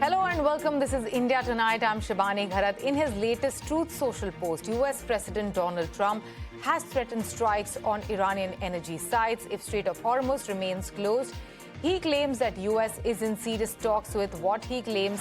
Hello and welcome. This is India Tonight. I'm Shibani Gharat. In his latest Truth Social post, US President Donald Trump has threatened strikes on Iranian energy sites if Strait of Hormuz remains closed. He claims that US is in serious talks with what he claims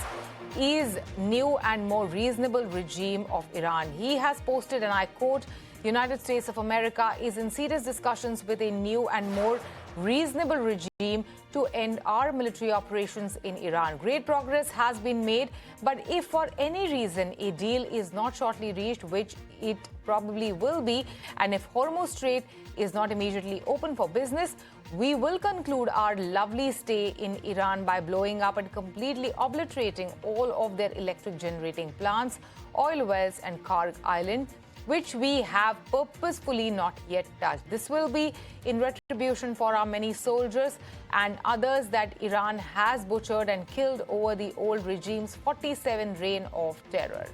is new and more reasonable regime of Iran. He has posted, and I quote, United States of America is in serious discussions with a new and more reasonable regime to end our military operations in Iran. Great progress has been made, but if for any reason a deal is not shortly reached, which it probably will be, and if Hormuz Strait is not immediately open for business, we will conclude our lovely stay in Iran by blowing up and completely obliterating all of their electric generating plants, oil wells and Kharg Island, which we have purposefully not yet touched. This will be in retribution for our many soldiers and others that Iran has butchered and killed over the old regime's 47 reign of terror.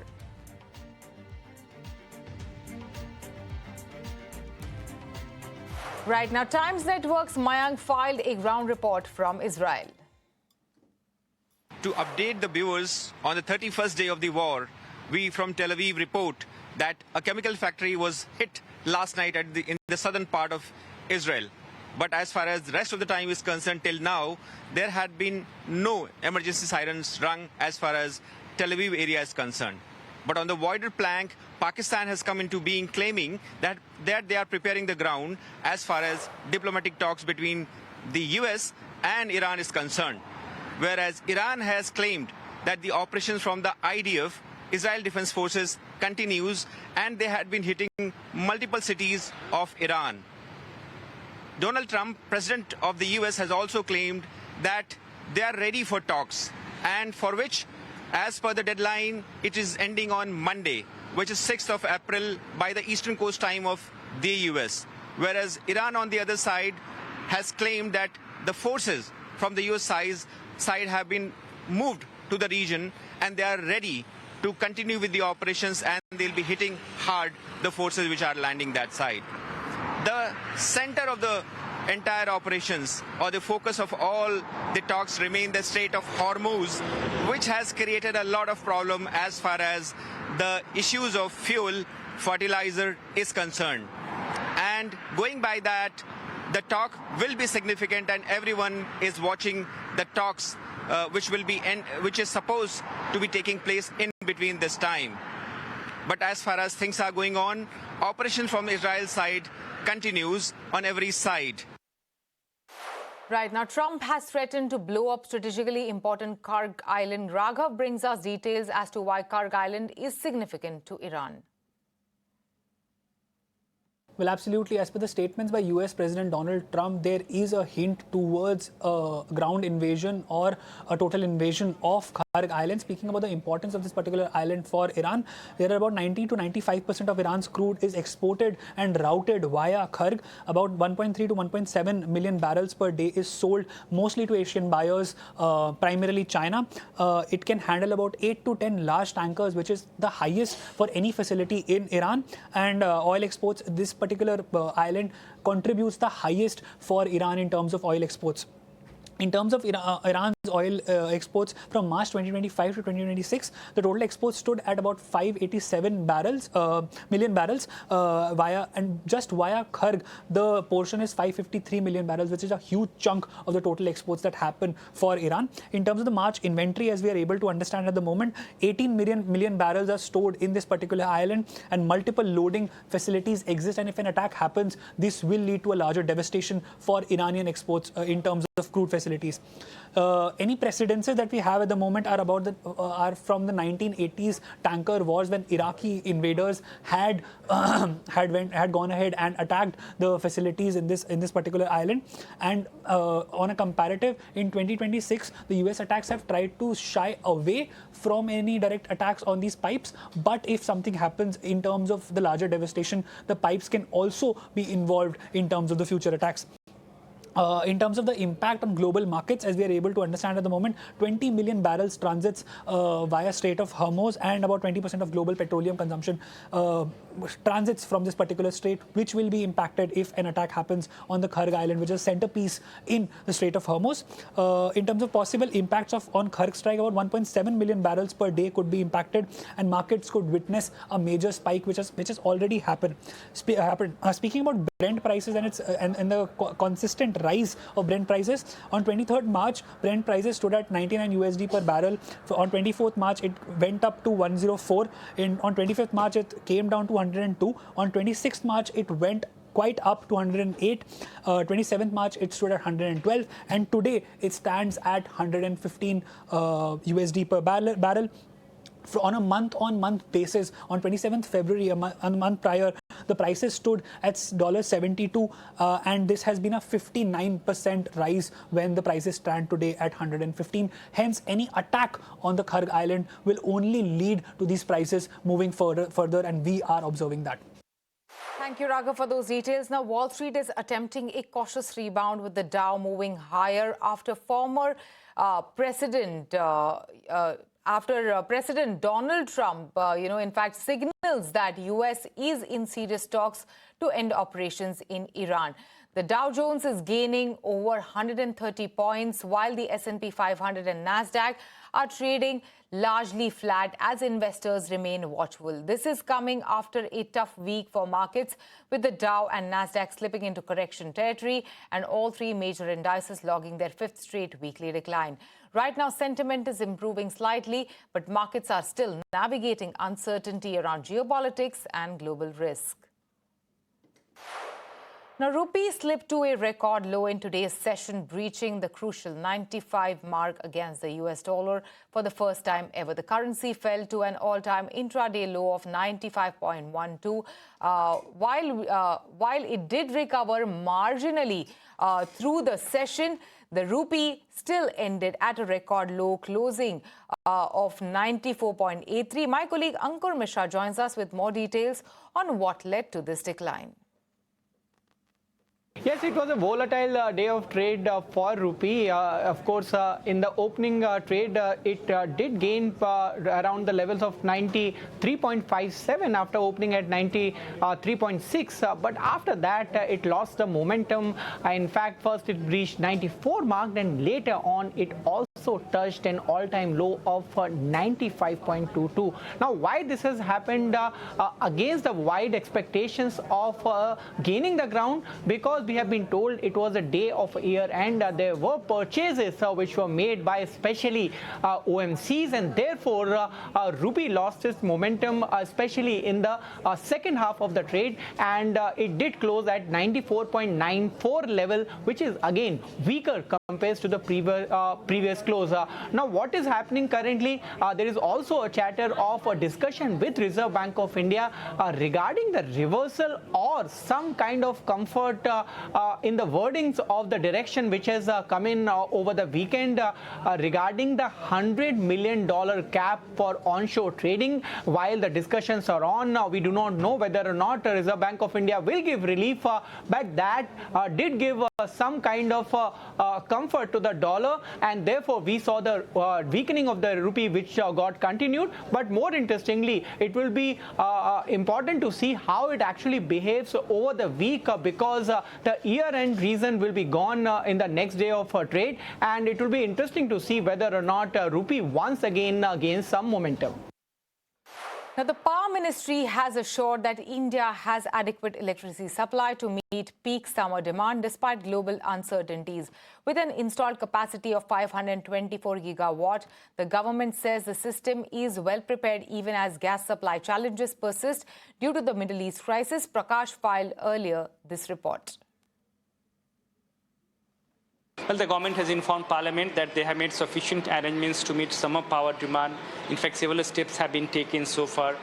Right now, Times Network's Mayank filed a ground report from Israel. To update the viewers, on the 31st day of the war, we from Tel Aviv report that a chemical factory was hit last night in the southern part of Israel. But as far as the rest of the time is concerned, till now, there had been no emergency sirens rung as far as Tel Aviv area is concerned. But on the wider plank, Pakistan has come into being, claiming that they are preparing the ground as far as diplomatic talks between the US and Iran is concerned. Whereas Iran has claimed that the operations from the IDF, Israel Defense Forces, continues, and they had been hitting multiple cities of Iran. Donald Trump, President of the US, has also claimed that they are ready for talks, and for which, as per the deadline, it is ending on Monday, which is 6th of April by the Eastern Coast time of the US. Whereas Iran, on the other side, has claimed that the forces from the US side have been moved to the region and they are ready to continue with the operations, and they'll be hitting hard the forces which are landing that side. The center of the entire operations, or the focus of all the talks, remain the Strait of Hormuz, which has created a lot of problem as far as the issues of fuel, fertilizer is concerned. And going by that, the talk will be significant, and everyone is watching the talks which is supposed to be taking place in between this time. But as far as things are going on, operation from Israel's side continues on every side. Right now, Trump has threatened to blow up strategically important Kharg Island. Raghav brings us details as to why Kharg Island is significant to Iran. Well, absolutely. As per the statements by US President Donald Trump, there is a hint towards a ground invasion or a total invasion of Kharg Island. Speaking about the importance of this particular island for Iran, there are about 90 to 95% of Iran's crude is exported and routed via Kharg. About 1.3 to 1.7 million barrels per day is sold mostly to Asian buyers, primarily China. It can handle about 8 to 10 large tankers, which is the highest for any facility in Iran. And oil exports, this particular island contributes the highest for Iran in terms of oil exports. In terms of Iran's oil exports from March 2025 to 2026, the total exports stood at about 587 million barrels via Kharg. The portion is 553 million barrels, which is a huge chunk of the total exports that happen for Iran. In terms of the March inventory, as we are able to understand at the moment, 18 million barrels are stored in this particular island, and multiple loading facilities exist. And if an attack happens, this will lead to a larger devastation for Iranian exports in terms of crude facilities. Any precedences that we have at the moment are from the 1980s tanker wars, when Iraqi invaders had gone ahead and attacked the facilities in this particular island. And on a comparative, in 2026, the US attacks have tried to shy away from any direct attacks on these pipes. But if something happens in terms of the larger devastation, the pipes can also be involved in terms of the future attacks. In terms of the impact on global markets, as we are able to understand at the moment, 20 million barrels transits via Strait of Hormuz, and about 20% of global petroleum consumption transits from this particular strait, which will be impacted if an attack happens on the Kharg Island, which is a centerpiece in the Strait of Hormuz. In terms of possible impacts on Kharg strike, about 1.7 million barrels per day could be impacted, and markets could witness a major spike, which has already happened. Speaking about Brent prices and the consistent rise of Brent prices, on 23rd March, Brent prices stood at 99 USD per barrel. On 24th March, it went up to 104. On 25th March, it came down to 102. On 26th March, it went quite up to 108. 27th March, it stood at 112. And today, it stands at 115 USD per barrel. On a month-on-month basis, on 27th February, a month prior, the prices stood at $72, and this has been a 59% rise when the prices stand today at 115. Hence, any attack on the Kharg Island will only lead to these prices moving further, and we are observing that. Thank you, Raghav, for those details. Now, Wall Street is attempting a cautious rebound with the Dow moving higher after President Donald Trump, in fact, signals that U.S. is in serious talks to end operations in Iran. The Dow Jones is gaining over 130 points, while the S&P 500 and Nasdaq are trading largely flat as investors remain watchful. This is coming after a tough week for markets, with the Dow and Nasdaq slipping into correction territory and all three major indices logging their fifth straight weekly decline. Right now, sentiment is improving slightly, but markets are still navigating uncertainty around geopolitics and global risk. Now, Rupee slipped to a record low in today's session, breaching the crucial 95 mark against the US dollar for the first time ever. The currency fell to an all-time intraday low of 95.12. While it did recover marginally through the session, the rupee still ended at a record low, closing of 94.83. My colleague Ankur Mishra joins us with more details on what led to this decline. Yes, it was a volatile day of trade for rupee. Of course, in the opening trade, it did gain around the levels of 93.57 after opening at 93.6. But after that, it lost the momentum. In fact, first it reached 94 mark, and later on, it also touched an all-time low of 95.22. Now, why this has happened against the wide expectations of gaining the ground? Because we have been told it was a day of year end. There were purchases which were made by especially OMCs, and therefore rupee lost its momentum, especially in the second half of the trade, and it did close at 94.94 level, which is again weaker compared to the previous close. Now, what is happening currently? There is also a chatter of a discussion with Reserve Bank of India regarding the reversal or some kind of comfort in the wordings of the direction which has come in over the weekend regarding the $100 million cap for onshore trading. While the discussions are on, we do not know whether or not Reserve Bank of India will give relief, but that did give some kind of comfort to the dollar, and therefore we saw the weakening of the rupee, which got continued. But more interestingly, it will be important to see how it actually behaves over the week, because the year-end reason will be gone in the next day of trade, and it will be interesting to see whether or not rupee once again gains some momentum. Now, the Power Ministry has assured that India has adequate electricity supply to meet peak summer demand despite global uncertainties. With an installed capacity of 524 gigawatt, the government says the system is well prepared even as gas supply challenges persist due to the Middle East crisis. Prakash filed earlier this report. Well, the government has informed Parliament that they have made sufficient arrangements to meet summer power demand. In fact, several steps have been taken so far.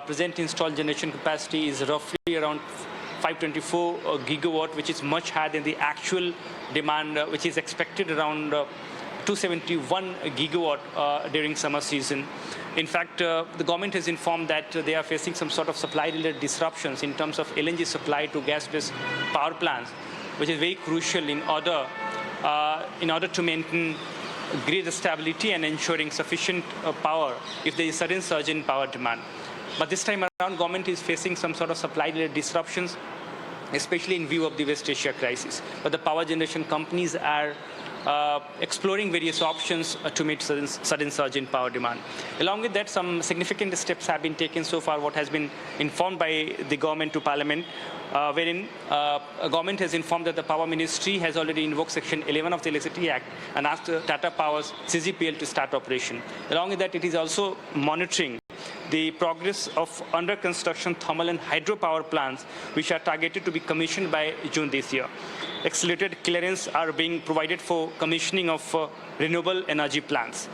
Present installed generation capacity is roughly around 524 gigawatt, which is much higher than the actual demand, which is expected around 271 gigawatt during summer season. In fact, the government has informed that they are facing some sort of supply-related disruptions in terms of LNG supply to gas-based power plants, which is very crucial in order to maintain grid stability and ensuring sufficient power if there is sudden surge in power demand. But this time around, government is facing some sort of supply-related disruptions, especially in view of the West Asia crisis. But the power generation companies are exploring various options to meet sudden surge in power demand. Along with that, some significant steps have been taken so far, what has been informed by the government to Parliament, wherein government has informed that the Power Ministry has already invoked Section 11 of the Electricity Act and asked Tata Power's CGPL to start operation. Along with that, it is also monitoring the progress of under construction thermal and hydropower plants, which are targeted to be commissioned by June this year. Accelerated clearance are being provided for commissioning of renewable energy plants.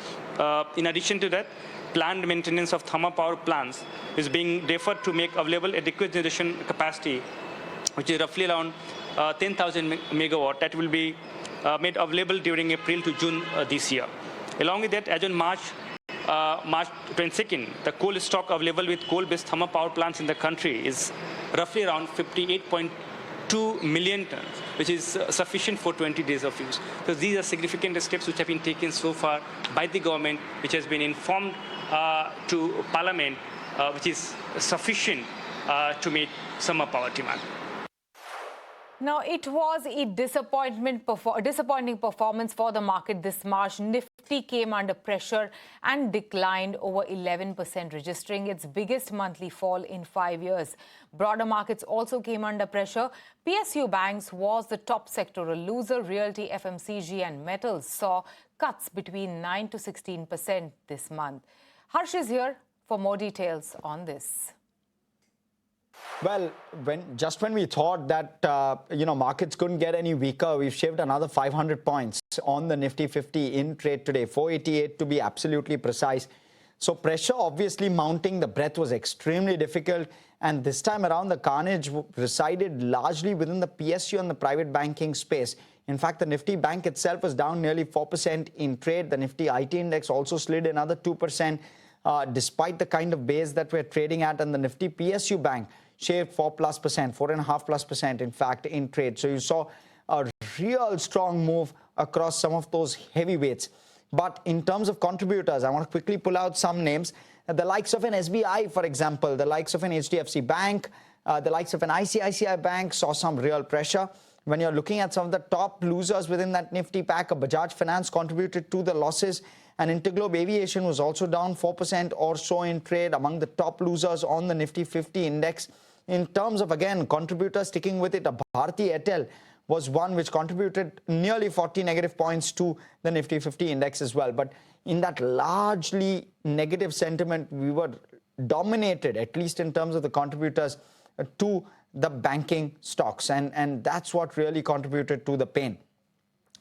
In addition to that, planned maintenance of thermal power plants is being deferred to make available adequate generation capacity, which is roughly around 10,000 megawatt that will be made available during April to June this year. Along with that, as on March 22nd, the coal stock available with coal-based thermal power plants in the country is roughly around 58.2 million tons, which is sufficient for 20 days of use. So these are significant steps which have been taken so far by the government, which has been informed to Parliament, which is sufficient to meet summer power demand. Now, it was a disappointing performance for the market this March. Nifty came under pressure and declined over 11%, registering its biggest monthly fall in 5 years. Broader markets also came under pressure. PSU banks was the top sectoral loser. Realty, FMCG and metals saw cuts between 9 to 16% this month. Harsh is here for more details on this. Well, when we thought that markets couldn't get any weaker, we've shaved another 500 points on the Nifty 50 in trade today, 488 to be absolutely precise. So pressure obviously mounting. The breath was extremely difficult, and this time around the carnage resided largely within the PSU and the private banking space. In fact, the Nifty Bank itself was down nearly 4% in trade. The Nifty IT index also slid another 2%, despite the kind of base that we're trading at, and the Nifty PSU Bank shaved 4.5%, in fact, in trade. So you saw a real strong move across some of those heavyweights. But in terms of contributors, I want to quickly pull out some names. The likes of an SBI, for example, the likes of an HDFC Bank, the likes of an ICICI Bank saw some real pressure. When you're looking at some of the top losers within that Nifty pack, a Bajaj Finance contributed to the losses, and Interglobe Aviation was also down 4% or so in trade, among the top losers on the Nifty 50 index. In terms of, again, contributors sticking with it, a Bharti Airtel was one which contributed nearly 40 negative points to the Nifty 50 index as well. But in that largely negative sentiment, we were dominated, at least in terms of the contributors, to the banking stocks. And that's what really contributed to the pain.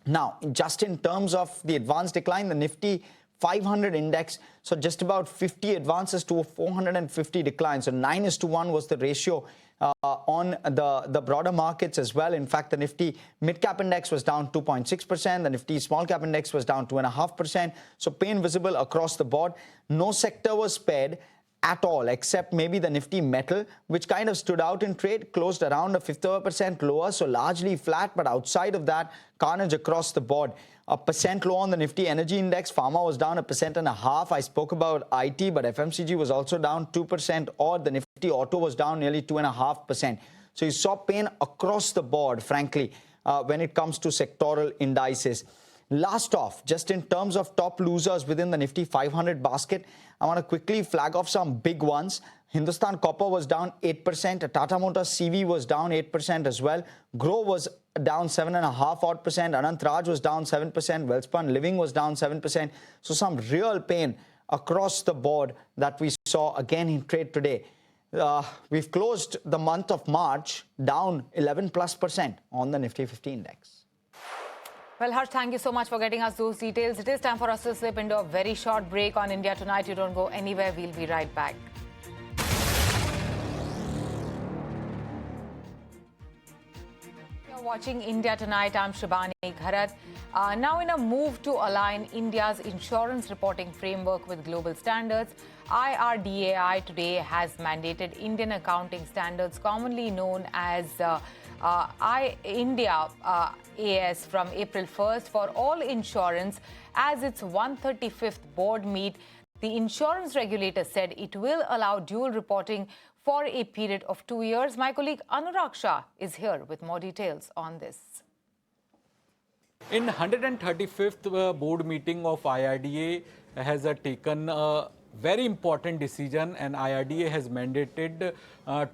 Now, just in terms of the advanced decline, the Nifty 500 index, so just about 50 advances to a 450 decline. So 9:1 was the ratio on the broader markets as well. In fact, the Nifty mid-cap index was down 2.6%. The Nifty small-cap index was down 2.5%. So pain visible across the board. No sector was spared at all, except maybe the Nifty metal, which kind of stood out in trade, closed around a fifth of a percent lower, so largely flat. But outside of that, carnage across the board. 1% low on the Nifty energy index. Pharma was down 1.5%. I spoke about IT, but FMCG was also down 2%, or the Nifty auto was down nearly 2.5%. So you saw pain across the board, frankly, when it comes to sectoral indices. Last off, just in terms of top losers within the Nifty 500 basket, I want to quickly flag off some big ones. Hindustan Copper was down 8%. Tata Motors CV was down 8% as well. Grove was down 7.5% odd. Anant Raj was down 7%. Welspun Living was down 7%. So some real pain across the board that we saw again in trade today. We've closed the month of March down 11+% on the Nifty 50 index. Well, Harsh, thank you so much for getting us those details. It is time for us to slip into a very short break on India Tonight. You don't go anywhere. We'll be right back. You're watching India Tonight. I'm Shibani Gharat. Now, in a move to align India's insurance reporting framework with global standards, IRDAI today has mandated Indian accounting standards, commonly known as India AS, from April 1st for all insurance as its 135th board meet. The insurance regulator said it will allow dual reporting for a period of 2 years. My colleague Anurag Shah is here with more details on this. In 135th board meeting of IRDA has taken a very important decision, and IRDA has mandated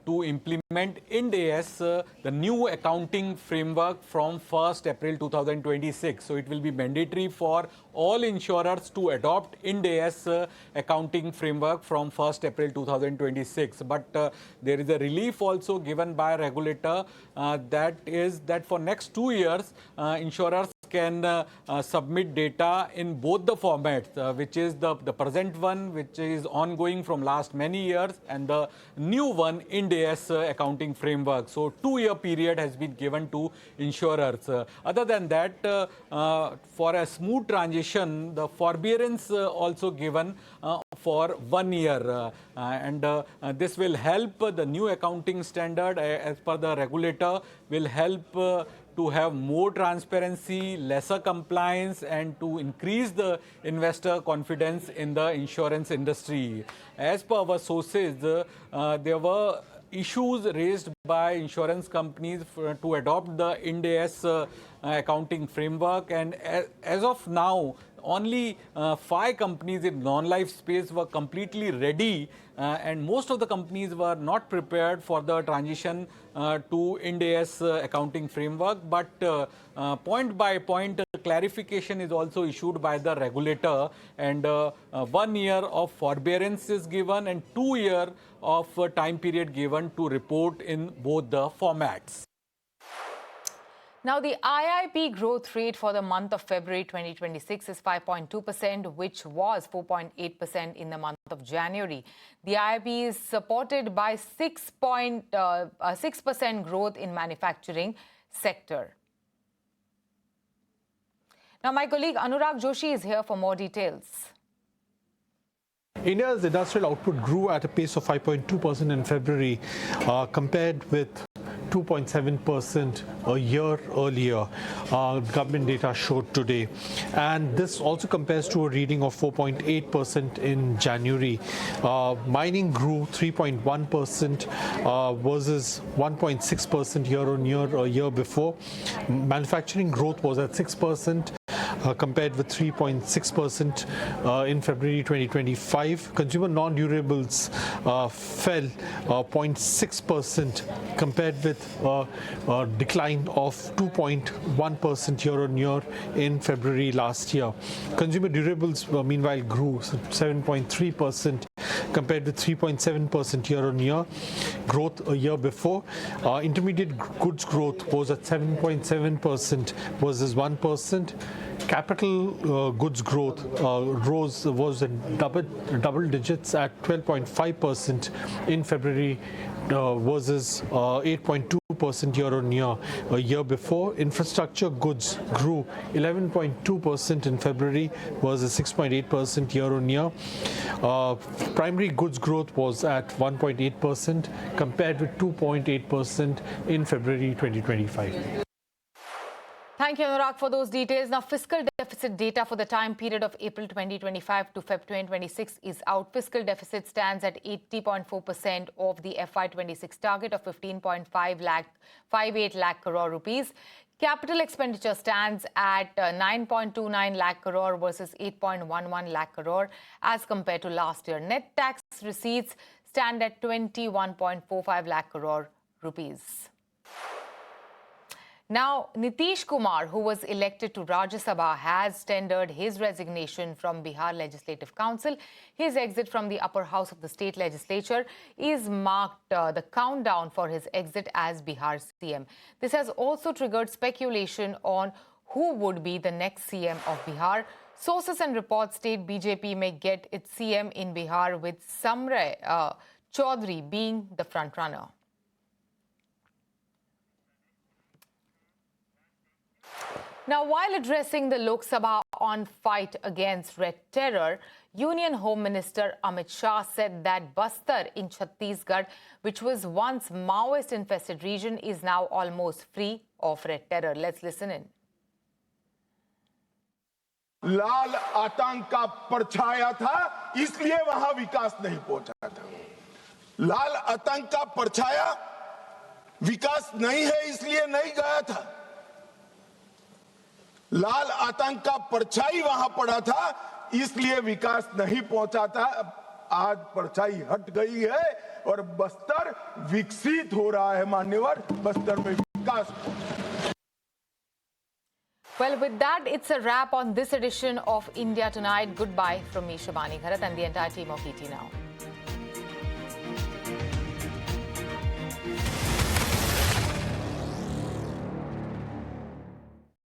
to implement Ind AS, the new accounting framework from 1st April 2026. So it will be mandatory for all insurers to adopt Ind AS accounting framework from 1st April 2026. But there is a relief also given by regulator, that is that for next 2 years, insurers can submit data in both the formats, which is the present one, which is ongoing from last many years, and the new one, Ind AS accounting framework. So 2-year period has been given to insurers. Other than that, for a smooth transition, the forbearance also given for 1 year. This will help the new accounting standard, as per the regulator, will help to have more transparency, lesser compliance, and to increase the investor confidence in the insurance industry. As per our sources, there were issues raised by insurance companies to adopt the Ind AS accounting framework, and as of now, only 5 companies in non-life space were completely ready, and most of the companies were not prepared for the transition to Ind AS accounting framework. But point by point, clarification is also issued by the regulator, and 1 year of forbearance is given and 2 years of time period given to report in both the formats. Now, the IIP growth rate for the month of February 2026 is 5.2%, which was 4.8% in the month of January. The IIP is supported by 6% growth in manufacturing sector. Now, my colleague Anurag Joshi is here for more details. India's industrial output grew at a pace of 5.2% in February, compared with 2.7% a year earlier, government data showed today. And this also compares to a reading of 4.8% in January. Mining grew 3.1% versus 1.6% year on year a year before. Manufacturing growth was at 6%. Compared with 3.6% in February 2025. Consumer non-durables fell 0.6% compared with a decline of 2.1% year on year in February last year. Consumer durables, meanwhile, grew 7.3%. compared with 3.7% year on year growth a year before. Intermediate goods growth was at 7.7% versus 1%. Capital goods growth was in double digits at 12.5% in February versus 8.2% year on year a year before. Infrastructure goods grew 11.2% in February versus 6.8% year on year. Primary goods growth was at 1.8% compared with 2.8% in February 2025. Thank you, Anurag, for those details. Now, fiscal deficit data for the time period of April 2025 to Feb 2026 is out. Fiscal deficit stands at 80.4% of the FY26 target of 15.58 lakh crore rupees. Capital expenditure stands at 9.29 lakh crore versus 8.11 lakh crore as compared to last year. Net tax receipts stand at 21.45 lakh crore rupees. Now, Nitish Kumar, who was elected to Rajya Sabha, has tendered his resignation from Bihar Legislative Council. His exit from the upper house of the state legislature is marked the countdown for his exit as Bihar CM. This has also triggered speculation on who would be the next CM of Bihar. Sources and reports state BJP may get its CM in Bihar, with Samray Chaudhary being the frontrunner. Now, while addressing the Lok Sabha on fight against red terror, Union Home Minister Amit Shah said that Bastar in Chhattisgarh, which was once Maoist-infested region, is now almost free of red terror. Let's listen in. लाल आतंक का परछाया था, इसलिए वहां विकास नहीं पहुंचा था। लाल आतंक का परछाया विकास नहीं है, इसलिए नहीं गया था। लाल आतंक का परछाई वहां पड़ा था, इसलिए विकास नहीं पहुंचा था। आज परछाई हट गई है और बस्तर विकसित हो रहा है। मान्यवर, बस्तर में विकास। Well, with that, it's a wrap on this edition of India Tonight. Goodbye from me, Shabani Bharat, and the entire team of ET Now.